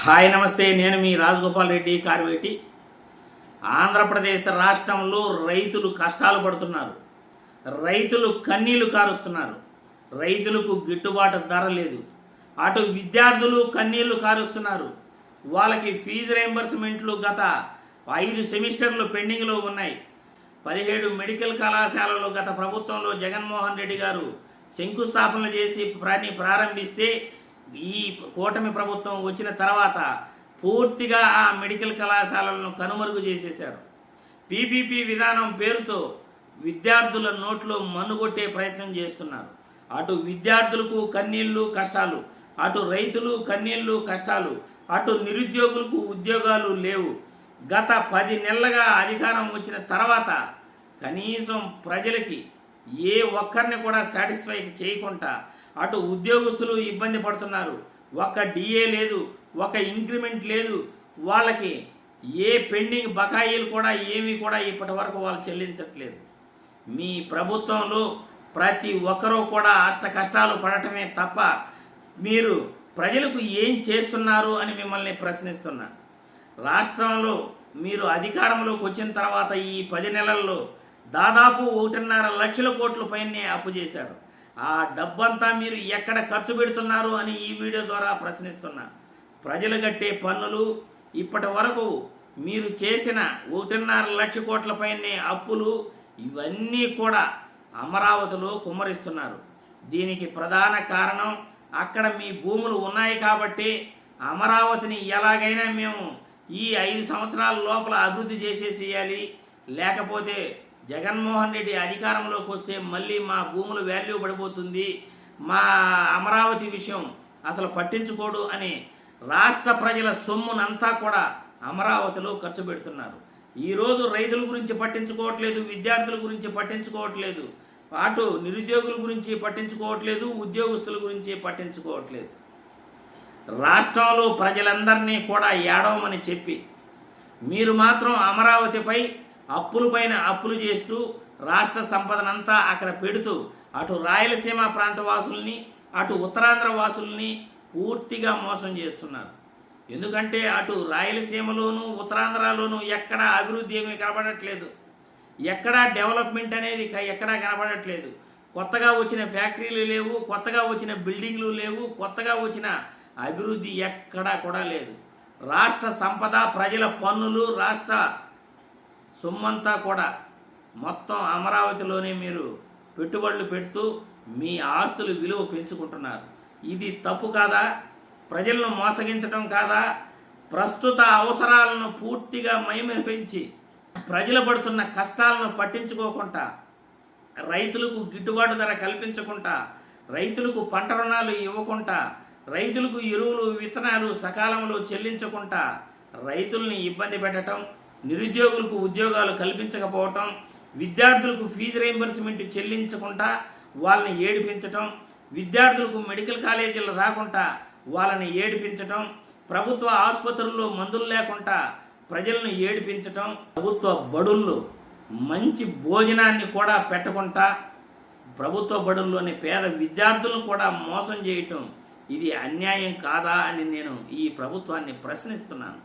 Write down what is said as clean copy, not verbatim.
Hi నమస్తే, నేను మీ రాజగోపాల్ రెడ్డి కార్వేటి. ఆంధ్రప్రదేశ్ రాష్ట్రంలో రైతులు కష్టాలు పడుతున్నారు. రైతులు కన్నీళ్లు కారుస్తున్నారు. రైతులకు గిట్టుబాటు ధర లేదు. అటు విద్యార్థులు కన్నీళ్లు కారుస్తున్నారు. వాళ్ళకి ఫీజు రీయింబర్స్మెంట్లు గత 5 సెమిస్టర్లు పెండింగ్లో ఉన్నాయి. 17 మెడికల్ కళాశాలలు గత ప్రభుత్వంలో జగన్మోహన్ రెడ్డి గారు శంకుస్థాపనలు చేసి ప్రారంభిస్తే ఈ కూటమి ప్రభుత్వం వచ్చిన తర్వాత పూర్తిగా ఆ మెడికల్ కళాశాలలను కనుమరుగు చేసేశారు. పీపీపీ విధానం పేరుతో విద్యార్థుల నోట్లో మన్నుగొట్టే ప్రయత్నం చేస్తున్నారు. అటు విద్యార్థులకు కన్నీళ్లు కష్టాలు, అటు రైతులు కన్నీళ్లు కష్టాలు, అటు నిరుద్యోగులకు ఉద్యోగాలు లేవు. గత 10 నెలలుగా అధికారం వచ్చిన తర్వాత కనీసం ప్రజలకి ఏ ఒక్కరిని కూడా సాటిస్ఫై చేయకుండా అటు ఉద్యోగస్తులు ఇబ్బంది పడుతున్నారు. ఒక్క డిఏ లేదు, ఒక ఇంక్రిమెంట్ లేదు. వాళ్ళకి ఏ పెండింగ్ బకాయిలు కూడా ఏమీ కూడా ఇప్పటి వరకు వాళ్ళు చెల్లించట్లేదు. మీ ప్రభుత్వంలో ప్రతి ఒక్కరూ కూడా అష్ట కష్టాలు పడటమే తప్ప మీరు ప్రజలకు ఏం చేస్తున్నారు అని మిమ్మల్ని ప్రశ్నిస్తున్నా. రాష్ట్రంలో మీరు అధికారంలోకి వచ్చిన తర్వాత ఈ 10 నెలల్లో దాదాపు 1.5 లక్షల కోట్ల పైనే అప్పు చేశారు. ఆ డబ్బంతా మీరు ఎక్కడ ఖర్చు పెడుతున్నారు అని ఈ వీడియో ద్వారా ప్రశ్నిస్తున్నా. ప్రజలు కట్టే పన్నులు, ఇప్పటి వరకు మీరు చేసిన 1.5 లక్ష కోట్ల పైనే అప్పులు, ఇవన్నీ కూడా అమరావతిలో కుమ్మరిస్తున్నారు. దీనికి ప్రధాన కారణం అక్కడ మీ భూములు ఉన్నాయి కాబట్టి అమరావతిని ఎలాగైనా మేము ఈ 5 సంవత్సరాల లోపల అభివృద్ధి చేసేసేయాలి, లేకపోతే జగన్మోహన్ రెడ్డి అధికారంలోకి వస్తే మళ్ళీ మా భూముల వాల్యూ పడిపోతుంది, మా అమరావతి విషయం అసలు పట్టించుకోడు అని రాష్ట్ర ప్రజల సొమ్మునంతా కూడా అమరావతిలో ఖర్చు పెడుతున్నారు. ఈరోజు రైతుల గురించి పట్టించుకోవట్లేదు, విద్యార్థుల గురించి పట్టించుకోవట్లేదు, అటు నిరుద్యోగుల గురించి పట్టించుకోవట్లేదు, ఉద్యోగస్తుల గురించి పట్టించుకోవట్లేదు. రాష్ట్రంలో ప్రజలందరినీ కూడా ఏడవమని చెప్పి మీరు మాత్రం అమరావతిపై అప్పులపైన అప్పులు చేస్తూ రాష్ట్ర సంపదనంతా అక్కడ పెడుతూ అటు రాయలసీమ ప్రాంత వాసుల్ని, అటు ఉత్తరాంధ్ర వాసుల్ని పూర్తిగా మోసం చేస్తున్నారు. ఎందుకంటే అటు రాయలసీమలోను ఉత్తరాంధ్రలోను ఎక్కడా అభివృద్ధి ఏమీ కనబడట్లేదు, ఎక్కడా డెవలప్మెంట్ అనేది ఎక్కడా కనబడట్లేదు. కొత్తగా వచ్చిన ఫ్యాక్టరీలు లేవు, కొత్తగా వచ్చిన బిల్డింగ్లు లేవు, కొత్తగా వచ్చిన అభివృద్ధి ఎక్కడా కూడా లేదు. రాష్ట్ర సంపద, ప్రజల పన్నులు, రాష్ట్ర సొమ్మంతా కూడా మొత్తం అమరావతిలోనే మీరు పెట్టుబడులు పెడుతూ మీ ఆస్తుల విలువ పెంచుకుంటున్నారు. ఇది తప్పు కాదా? ప్రజలను మోసగించడం కాదా? ప్రస్తుత అవసరాలను పూర్తిగా మైమరిపించి ప్రజలు పడుతున్న కష్టాలను పట్టించుకోకుండా, రైతులకు గిట్టుబాటు ధర కల్పించకుండా, రైతులకు పంట రుణాలు ఇవ్వకుండా, రైతులకు ఎరువులు విత్తనాలు సకాలంలో చెల్లించకుండా రైతుల్ని ఇబ్బంది పెట్టడం, నిరుద్యోగులకు ఉద్యోగాలు కల్పించకపోవటం, విద్యార్థులకు ఫీజు రీయింబర్స్మెంట్ చెల్లించకుండా వాళ్ళని ఏడిపించటం, విద్యార్థులకు మెడికల్ కాలేజీలు రాకుండా వాళ్ళని ఏడిపించటం, ప్రభుత్వ ఆసుపత్రుల్లో మందులు లేకుండా ప్రజలను ఏడిపించటం, ప్రభుత్వ బడుల్లో మంచి భోజనాన్ని కూడా పెట్టకుండా ప్రభుత్వ బడుల్లోని పేద విద్యార్థులను కూడా మోసం చేయటం, ఇది అన్యాయం కాదా అని నేను ఈ ప్రభుత్వాన్ని ప్రశ్నిస్తున్నాను.